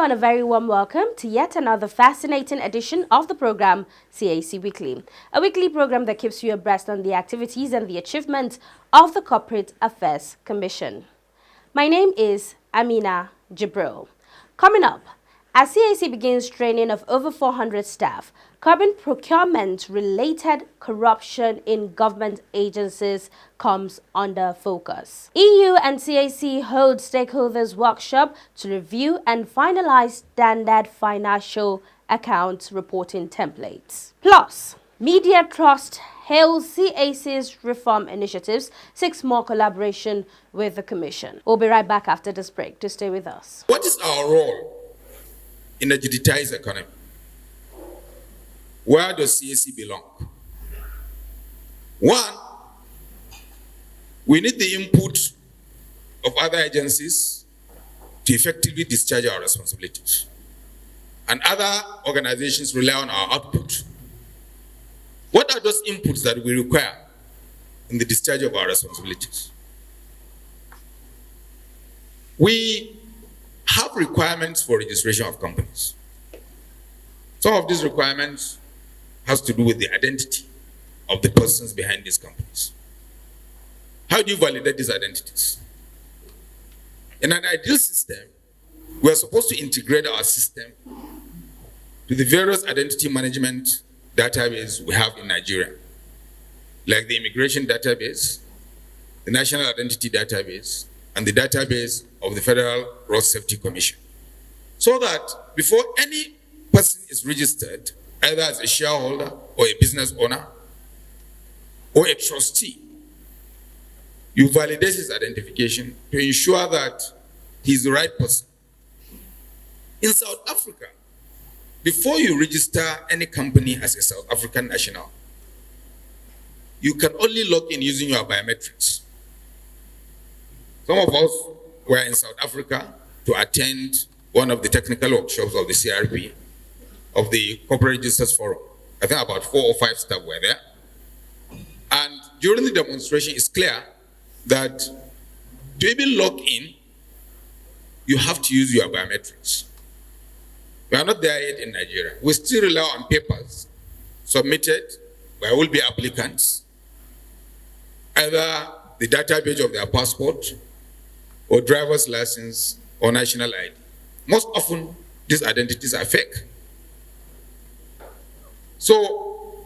and a very warm welcome to yet another fascinating edition of the program CAC Weekly, a weekly program that keeps you abreast on the activities and the achievements of the Corporate Affairs Commission. My name is Amina Jibril. Coming up, as CAC begins training of over 400 staff, curbing procurement-related corruption in government agencies comes under focus. EU and CAC hold stakeholders workshop to review and finalize standard financial accounts reporting templates. Plus, Media Trust hails CAC's reform initiatives, seeks more collaboration with the Commission. We'll be right back after this break. To stay with us. What is our role in a digitized economy? Where does CAC belong? One, we need the input of other agencies to effectively discharge our responsibilities. And other organizations rely on our output. What are those inputs that we require in the discharge of our responsibilities? We have requirements for registration of companies. Some of these requirements has to do with the identity of the persons behind these companies. How do you validate these identities? In an ideal system, we are supposed to integrate our system to the various identity management database we have in Nigeria, like the immigration database, the national identity database, and the database of the Federal Road Safety Commission, so that before any person is registered, either as a shareholder or a business owner or a trustee, you validate his identification to ensure that he's the right person. In South Africa, before you register any company as a South African national, you can only log in using your biometrics. Some of us were in South Africa to attend one of the technical workshops of the CRP, of the Corporate Registers Forum. I think about 4 or 5 staff were there. And during the demonstration, it's clear that to even log in, you have to use your biometrics. We are not there yet in Nigeria. We still rely on papers submitted by will be applicants, either the database of their passport or driver's license or national ID. Most often, these identities are fake. So,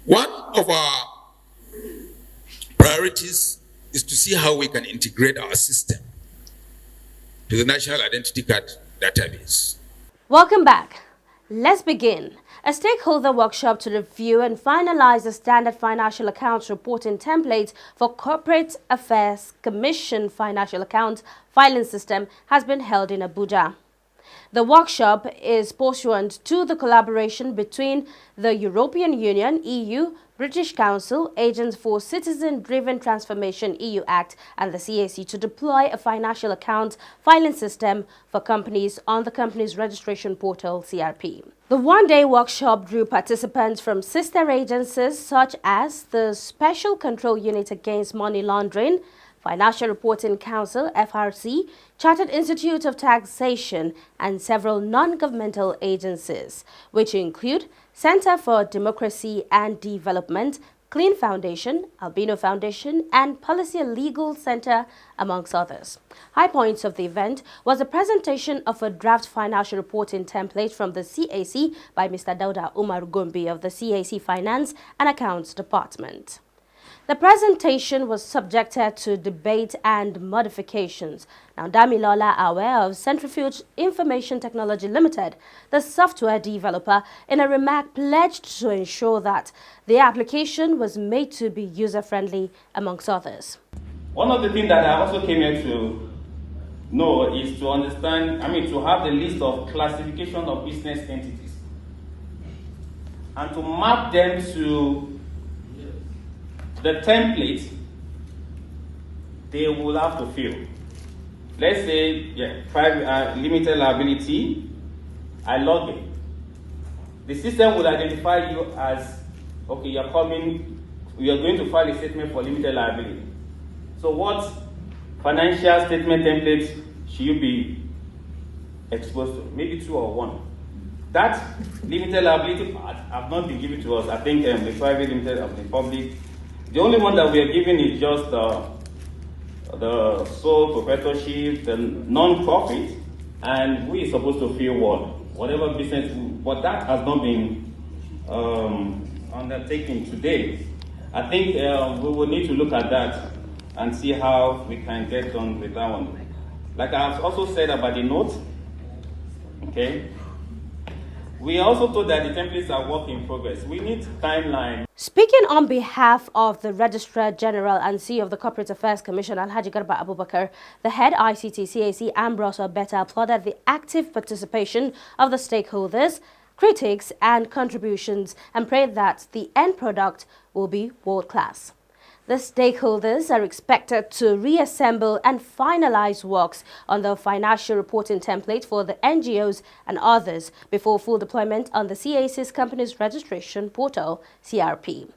one of our priorities is to see how we can integrate our system to the National Identity Card database. Welcome back. Let's begin. A stakeholder workshop to review and finalize the standard financial accounts reporting templates for Corporate Affairs Commission financial accounts filing system has been held in Abuja. The workshop is pursuant to the collaboration between the European Union, EU, British Council, Agents for Citizen-Driven Transformation EU Act, and the CAC to deploy a financial account filing system for companies on the company's registration portal, CRP. The one-day workshop drew participants from sister agencies such as the Special Control Unit Against Money Laundering, Financial Reporting Council, FRC, Chartered Institute of Taxation, and several non-governmental agencies, which include Center for Democracy and Development, Clean Foundation, Albino Foundation, and Policy and Legal Center, amongst others. High points of the event was a presentation of a draft financial reporting template from the CAC by Mr. Dauda Umar Gombi of the CAC Finance and Accounts Department. The presentation was subjected to debate and modifications. Now, Damilola Awe of Centrifuge Information Technology Limited, the software developer, in a remark pledged to ensure that the application was made to be user-friendly, amongst others. One of the things that I also came here to know is to understand, to have the list of classification of business entities and to map them to the template they will have to fill. Let's say, limited liability, I log in. The system will identify you as, okay, you're going to file a statement for limited liability. So what financial statement template should you be exposed to, maybe 2 or 1. That limited liability part have not been given to us. I think the private limited of the public. The only one that we are giving is just the sole proprietorship, the non-profit, and we are supposed to feel whatever business, but that has not been undertaken today. I think we will need to look at that and see how we can get on with that one. Like I have also said about the note, okay? We are also told that the templates are work in progress. We need timeline. Speaking on behalf of the Registrar General and CEO of the Corporate Affairs Commission, Alhaji Garba Abubakar, the head ICT CAC, Ambrose Obeta, applauded the active participation of the stakeholders, critics and contributions and prayed that the end product will be world-class. The stakeholders are expected to reassemble and finalize works on the financial reporting template for the NGOs and others before full deployment on the CAC's Companies Registration Portal, CRP.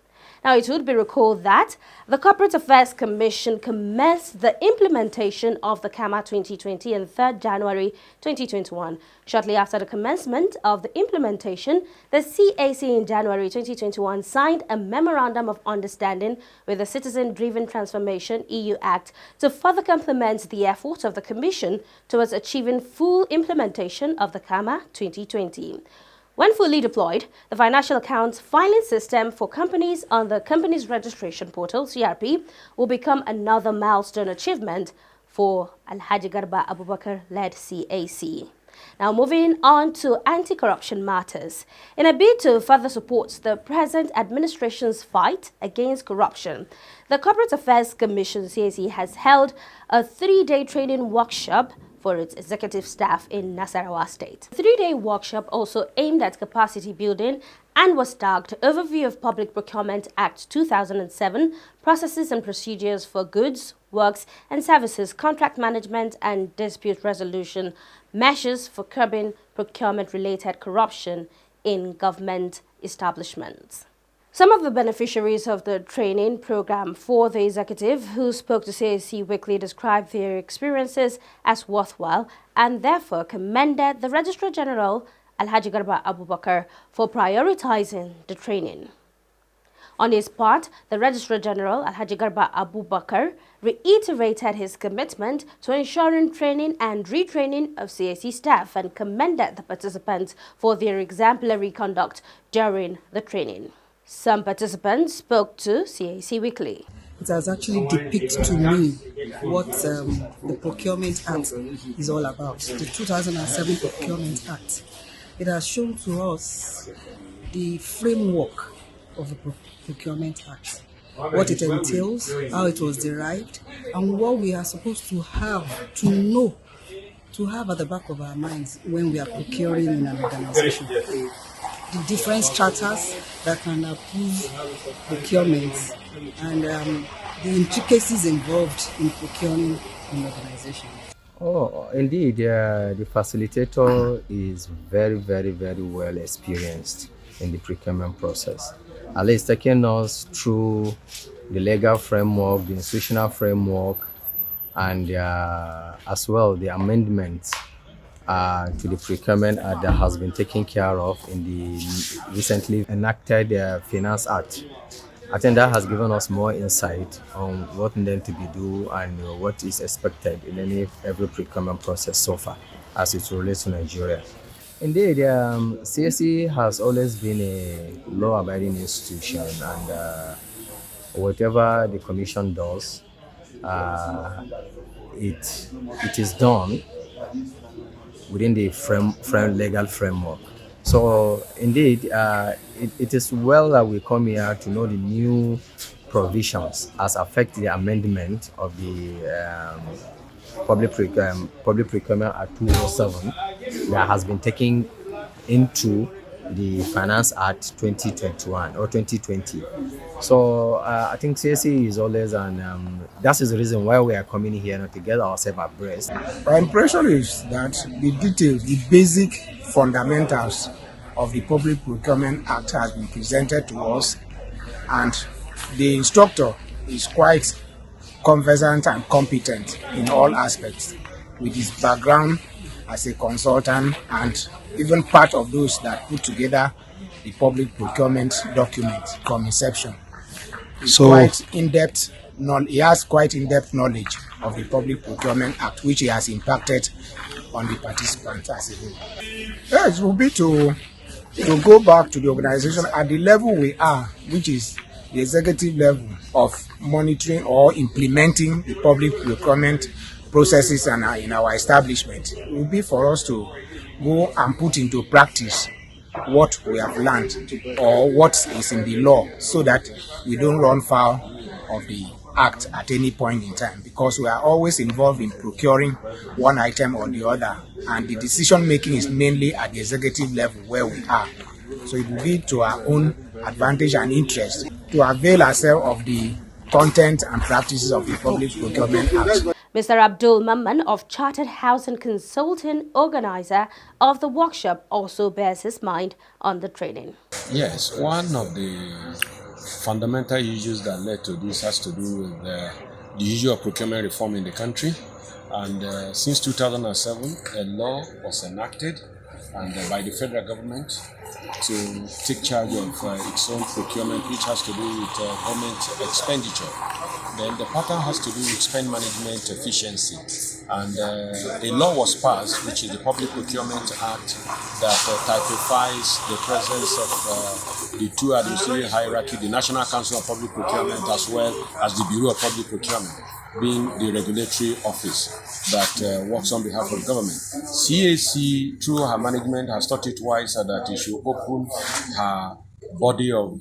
Now, it would be recalled that the Corporate Affairs Commission commenced the implementation of the CAMA 2020 on 3rd January 2021. Shortly after the commencement of the implementation, the CAC in January 2021 signed a Memorandum of Understanding with the Citizen-Driven Transformation EU Act to further complement the efforts of the Commission towards achieving full implementation of the CAMA 2020. When fully deployed, the financial accounts filing system for companies on the Companies Registration Portal, CRP, will become another milestone achievement for Alhaji Garba Abubakar-led CAC. Now, moving on to anti-corruption matters. In a bid to further support the present administration's fight against corruption, the Corporate Affairs Commission, CAC, has held a 3-day training workshop for its executive staff in Nasarawa State. The 3-day workshop also aimed at capacity building and was tagged Overview of Public Procurement Act 2007, Processes and Procedures for Goods, Works and Services, Contract Management and Dispute Resolution, Measures for Curbing Procurement-Related Corruption in Government Establishments. Some of the beneficiaries of the training program for the executive who spoke to CAC Weekly described their experiences as worthwhile and therefore commended the Registrar General Alhaji Garba Abubakar for prioritizing the training. On his part, the Registrar General Alhaji Garba Abubakar reiterated his commitment to ensuring training and retraining of CAC staff and commended the participants for their exemplary conduct during the training. Some participants spoke to CAC Weekly. It has actually depicted to me what the Procurement Act is all about, the 2007 Procurement Act. It has shown to us the framework of the Procurement Act, what it entails, how it was derived, and what we are supposed to have, to know, to have at the back of our minds when we are procuring in an organization. The different charters that can approve procurement and the intricacies involved in procuring an organization. Oh, indeed, the facilitator is very, very, very well experienced in the procurement process. At least taking us through the legal framework, the institutional framework, and as well the amendments to the Procurement Act that has been taken care of in the recently enacted Finance Act. I think that has given us more insight on what needed to be done and what is expected in every procurement process so far as it relates to Nigeria. Indeed, CAC has always been a law-abiding institution, and whatever the Commission does, it is done within the legal framework. So indeed, it is well that we come here to know the new provisions as affect the amendment of the Public Procurement Act 2007 that has been taken into the Finance Act 2021 or 2020. So I think CAC is always, and that is the reason why we are coming here to get ourselves abreast. Our impression is that the details, the basic fundamentals of the Public Procurement Act has been presented to us, and the instructor is quite conversant and competent in all aspects with his background as a consultant and even part of those that put together the public procurement document from inception. He has quite in-depth knowledge of the Public Procurement Act, which he has impacted on the participants as a whole. Yes, it will be to go back to the organization at the level we are, which is the executive level of monitoring or implementing the public procurement processes and in our establishment. It will be for us to go and put into practice what we have learned or what is in the law, so that we don't run foul of the act at any point in time, because we are always involved in procuring one item or the other, and the decision making is mainly at the executive level where we are. So it will be to our own advantage and interest to avail ourselves of the content and practices of the Public Procurement Act. Mr. Abdul Mamman of Chartered Housing Consulting, organizer of the workshop, also bears his mind on the training. Yes, one of the fundamental issues that led to this has to do with the issue of procurement reform in the country. And since 2007, a law was enacted by the federal government to take charge of its own procurement, which has to do with government expenditure. Then the pattern has to do with spend management efficiency. And a law was passed, which is the Public Procurement Act, that typifies the presence of the two administrative hierarchy, the National Council of Public Procurement as well as the Bureau of Public Procurement, being the regulatory office that works on behalf of government. CAC, through her management, has thought it wise that it should open her body of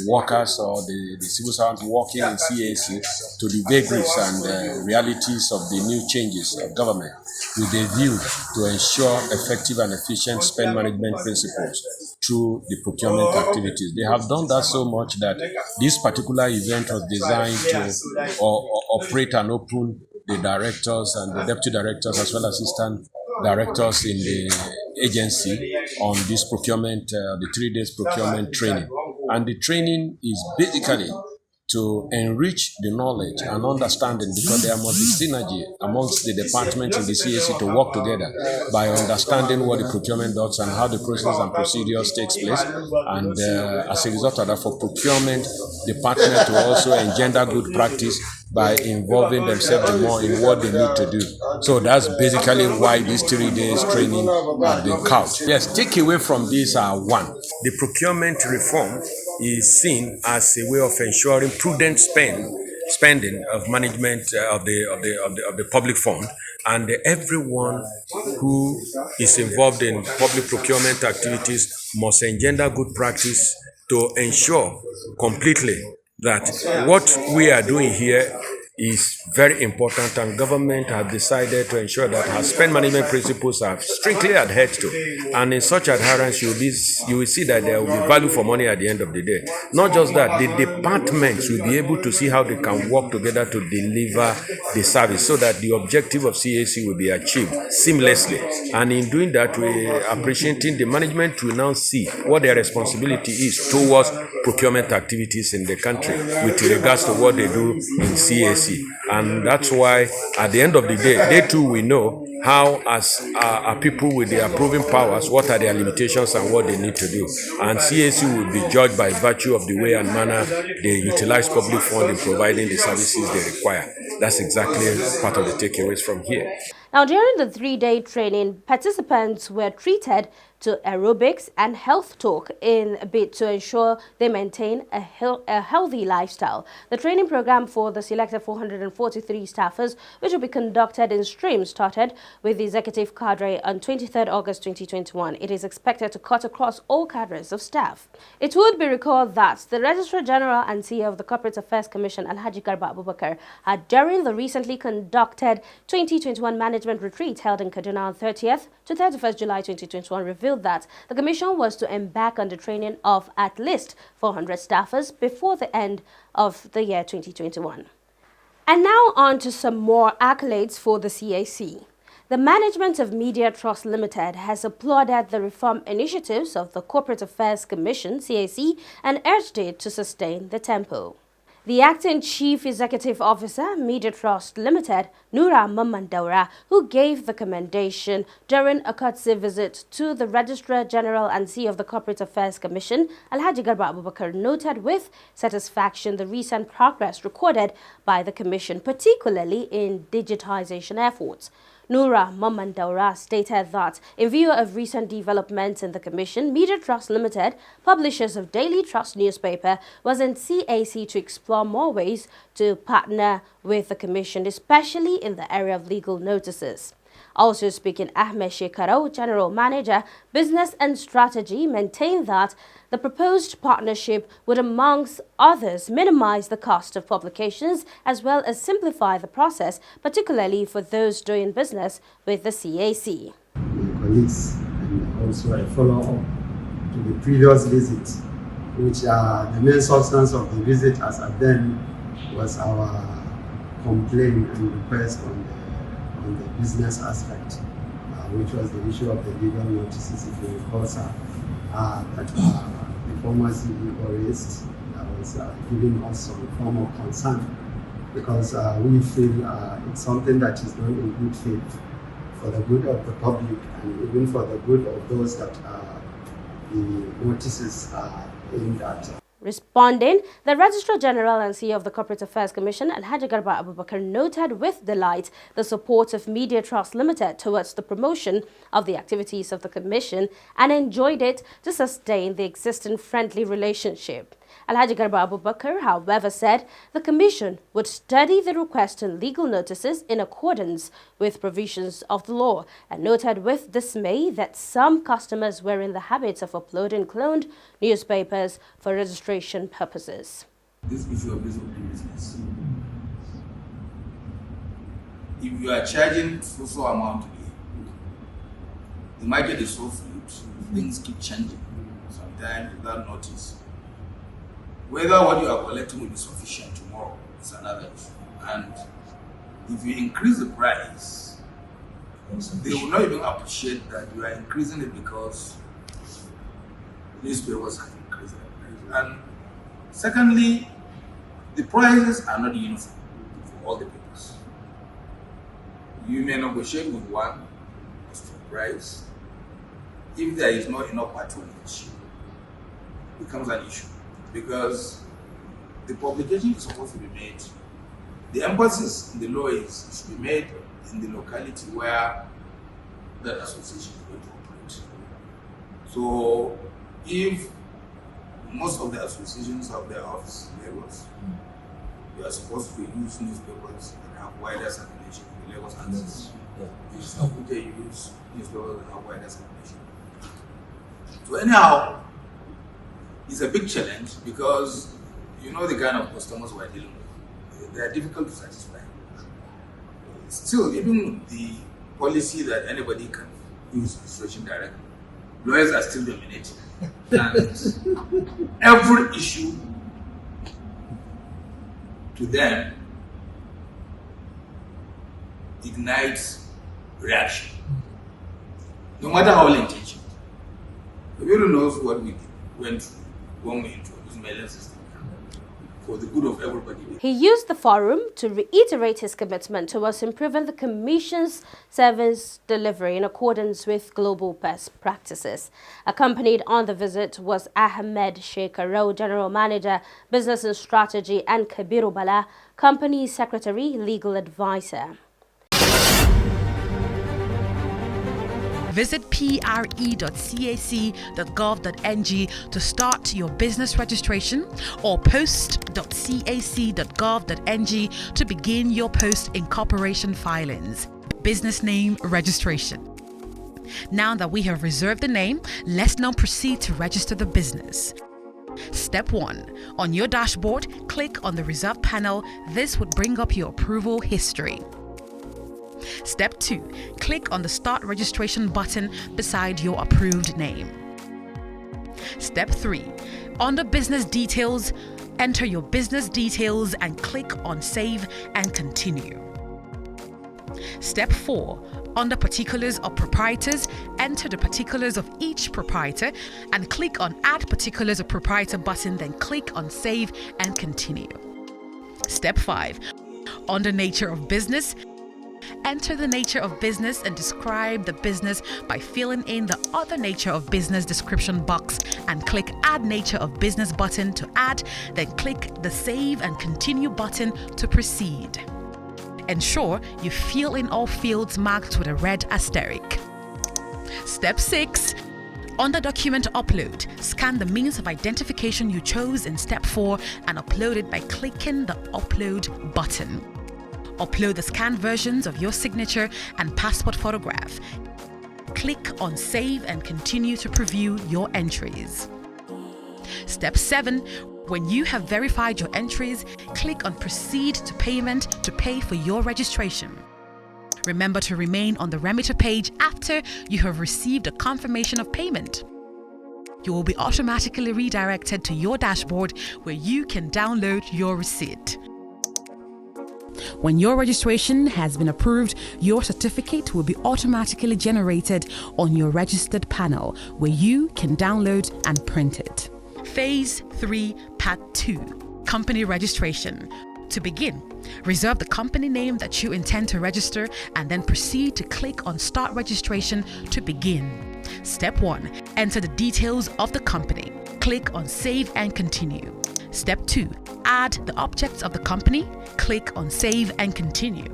workers or the civil servants working in CAC to the vagaries and realities of the new changes of government, with a view to ensure effective and efficient spend management principles through the procurement activities. They have done that so much that this particular event was designed to operate and open the directors and the deputy directors as well as assistant directors in the agency on this procurement, the 3 days procurement training. And the training is basically to enrich the knowledge and understanding, because there must be synergy amongst the departments in the CAC to work together by understanding what the procurement does and how the process and procedures takes place. And as a result of that, for procurement department to also engender good practice by involving themselves more in what they need to do. So that's basically why these 3 days training have been couched. Yes, takeaway from this are: one, the procurement reform is seen as a way of ensuring prudent spending of management of the public fund, and everyone who is involved in public procurement activities must engender good practice to ensure completely that what we are doing here is very important, and government have decided to ensure that our spend management principles are strictly adhered to. And in such adherence, you will see that there will be value for money at the end of the day. Not just that, the departments will be able to see how they can work together to deliver the service, so that the objective of CAC will be achieved seamlessly. And in doing that, we are appreciating the management will now see what their responsibility is towards procurement activities in the country with regards to what they do in CAC. And that's why at the end of the day, they too will know how, as people with the approving powers, what are their limitations and what they need to do. And CAC will be judged by virtue of the way and manner they utilize public fund in providing the services they require. That's exactly part of the takeaways from here. Now, during the 3-day training, participants were treated to aerobics and health talk in a bid to ensure they maintain a healthy lifestyle. The training program for the selected 443 staffers, which will be conducted in streams, started with the executive cadre on 23rd August 2021. It is expected to cut across all cadres of staff. It would be recalled that the Registrar General and CEO of the Corporate Affairs Commission, Alhaji Garba Abubakar, had during the recently conducted 2021 management retreat held in Kaduna on 30th to 31st July 2021 revealed that the Commission was to embark on the training of at least 400 staffers before the end of the year 2021. And now on to some more accolades for the CAC. The management of Media Trust Limited has applauded the reform initiatives of the Corporate Affairs Commission, CAC, and urged it to sustain the tempo. The acting Chief Executive Officer, Media Trust Limited, Noura Mamandaura, who gave the commendation during a courtesy visit to the Registrar General and CEO of the Corporate Affairs Commission, Alhaji Garba Abubakar, noted with satisfaction the recent progress recorded by the Commission, particularly in digitization efforts. Noura Mamandaura stated that, in view of recent developments in the Commission, Media Trust Limited, publishers of Daily Trust newspaper, was in CAC to explore more ways to partner with the Commission, especially in the area of legal notices. Also speaking, Ahmed Shekarau, General Manager, Business and Strategy, maintained that the proposed partnership would, amongst others, minimize the cost of publications as well as simplify the process, particularly for those doing business with the CAC. My colleagues, and also a follow-up to the previous visit, which the main substance of the visit as at then was our complaint and request on the business aspect, which was the issue of the legal notices, if you recall, sir, that the former CEO raised, that was giving us some form of concern, because we feel it's something that is done in good faith for the good of the public and even for the good of those that the notices are aimed at. Responding, the Registrar General and CEO of the Corporate Affairs Commission, Alhaji Garba Abubakar, noted with delight the support of Media Trust Limited towards the promotion of the activities of the Commission and enjoyed it to sustain the existing friendly relationship. Alhaji Garba Abubakar, however, said the Commission would study the request in legal notices in accordance with provisions of the law and noted with dismay that some customers were in the habit of uploading cloned newspapers for registration purposes. This issue of business. If you are charging so amount today, the market is so fluid, things keep changing sometimes without notice. Whether what you are collecting will be sufficient tomorrow is another issue. And if you increase the price, they will not even appreciate that you are increasing it because newspapers have increased their price. And secondly, the prices are not uniform for all the papers. You may negotiate with one as to price. If there is not enough patronage, it becomes an issue. Because the publication is supposed to be made, the emphasis in the law is it should be made in the locality where that association is going to operate. So if most of the associations have their office in Lagos, you are supposed to use newspapers that have wider circulation in the Lagos axis. You should use newspapers that have wider circulation. So anyhow, it's a big challenge because you know the kind of customers we're dealing with. They are difficult to satisfy. Still, even the policy that anybody can use registration directly, lawyers are still dominating. And every issue to them ignites reaction, no matter how well intentioned. Everyone knows what we went through when we introduced mailing system for the good of everybody. He used the forum to reiterate his commitment towards improving the Commission's service delivery in accordance with global best practices. Accompanied on the visit was Ahmed Shekarau, General Manager, Business and Strategy, and Kabiru Bala, Company Secretary, Legal Advisor. Visit pre.cac.gov.ng to start your business registration or post.cac.gov.ng to begin your post-incorporation filings. Business name registration. Now that we have reserved the name, let's now proceed to register the business. Step 1. On your dashboard, click on the Reserve panel. This would bring up your approval history. Step 2. Click on the Start Registration button beside your approved name. Step 3. Under Business Details, enter your business details and click on Save and Continue. Step 4. Under Particulars of Proprietors, enter the particulars of each proprietor and click on Add Particulars of Proprietor button, then click on Save and Continue. Step 5. Under nature of business, enter the nature of business and describe the business by filling in the other nature of business description box and click Add Nature of Business button to add, then click the Save and Continue button to proceed. Ensure you fill in all fields marked with a red asterisk. Step 6. On the document upload, scan the means of identification you chose in Step 4 and upload it by clicking the Upload button. Upload the scanned versions of your signature and passport photograph. Click on Save and Continue to preview your entries. Step 7. When you have verified your entries, click on Proceed to Payment to pay for your registration. Remember to remain on the remitter page after you have received a confirmation of payment. You will be automatically redirected to your dashboard where you can download your receipt. When your registration has been approved, your certificate will be automatically generated on your registered panel where you can download and print it. Phase 3, Part 2, Company Registration. To begin, reserve the company name that you intend to register and then proceed to click on Start Registration to begin. Step 1. Enter the details of the company. Click on Save and Continue. Step 2. Add the objects of the company. Click on Save and Continue.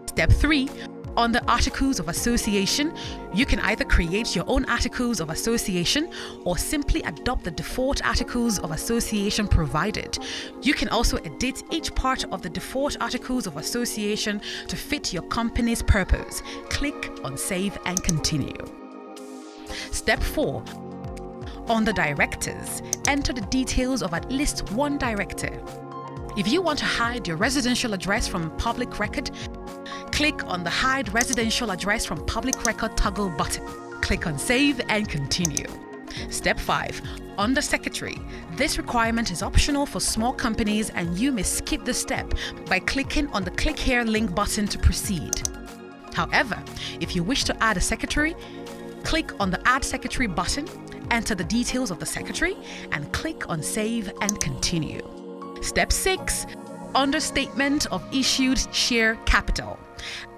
Step 3. On the Articles of Association, you can either create your own Articles of Association or simply adopt the default Articles of Association provided. You can also edit each part of the default Articles of Association to fit your company's purpose. Click on Save and Continue. Step 4. On the Directors, enter the details of at least one director. If you want to hide your residential address from public record, click on the Hide Residential Address from Public Record toggle button. Click on Save and Continue. Step 5. On the Secretary, this requirement is optional for small companies and you may skip the step by clicking on the Click Here link button to proceed. However, if you wish to add a secretary, click on the Add Secretary button, enter the details of the secretary, and click on Save and Continue. Step 6. Under Statement of Issued Share Capital,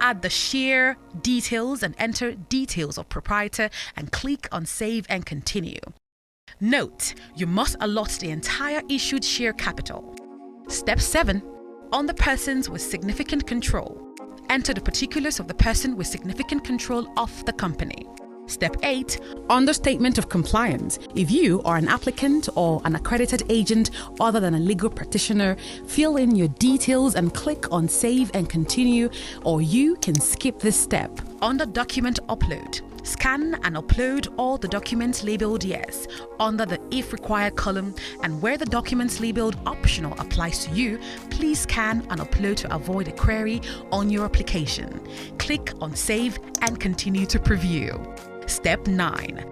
add the share details and enter details of proprietor and click on Save and Continue. Note, you must allot the entire issued share capital. Step 7. On the Persons with Significant Control, enter the particulars of the person with significant control of the company. Step 8. On the Statement of Compliance, if you are an applicant or an accredited agent other than a legal practitioner, fill in your details and click on Save and Continue, or you can skip this step. On the Document Upload, scan and upload all the documents labeled Yes under the If Required column, and where the documents labeled Optional applies to you, please scan and upload to avoid a query on your application. Click on Save and Continue to preview. Step 9.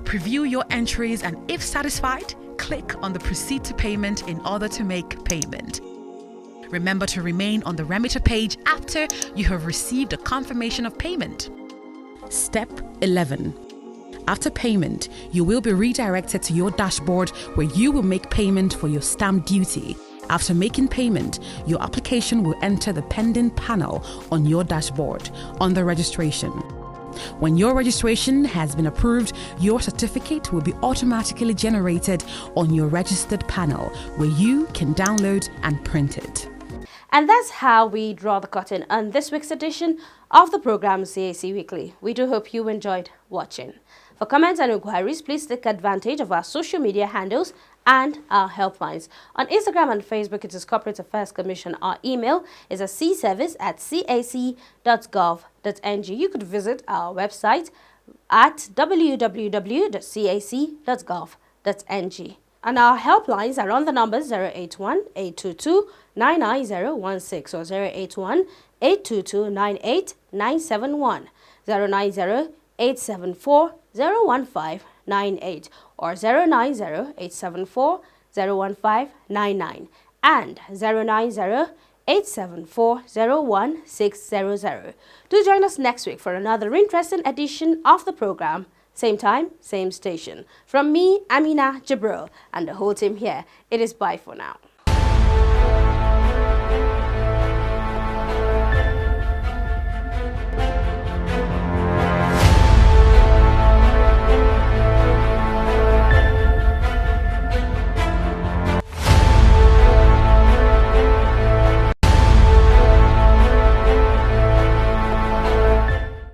Preview your entries and if satisfied, click on the Proceed to Payment in order to make payment. Remember to remain on the remitter page after you have received a confirmation of payment. Step 11. After payment, you will be redirected to your dashboard where you will make payment for your stamp duty. After making payment, your application will enter the pending panel on your dashboard under registration. When your registration has been approved, your certificate will be automatically generated on your registered panel where you can download and print it. And that's how we draw the curtain on this week's edition of the program CAC Weekly. We do hope you enjoyed watching. For comments and inquiries, please take advantage of our social media handles and our helplines. On Instagram and Facebook, it is Corporate Affairs Commission. Our email is cservice@cac.gov.ng. You could visit our website at www.cac.gov.ng. And our helplines are on the numbers 081-822-99016 or 081-822-98971, 090-874-01598 or 090-874-01599 and 090-874-01600. Do join us next week for another interesting edition of the program. Same time, same station. From me, Amina Jabril, and the whole team here, it is bye for now.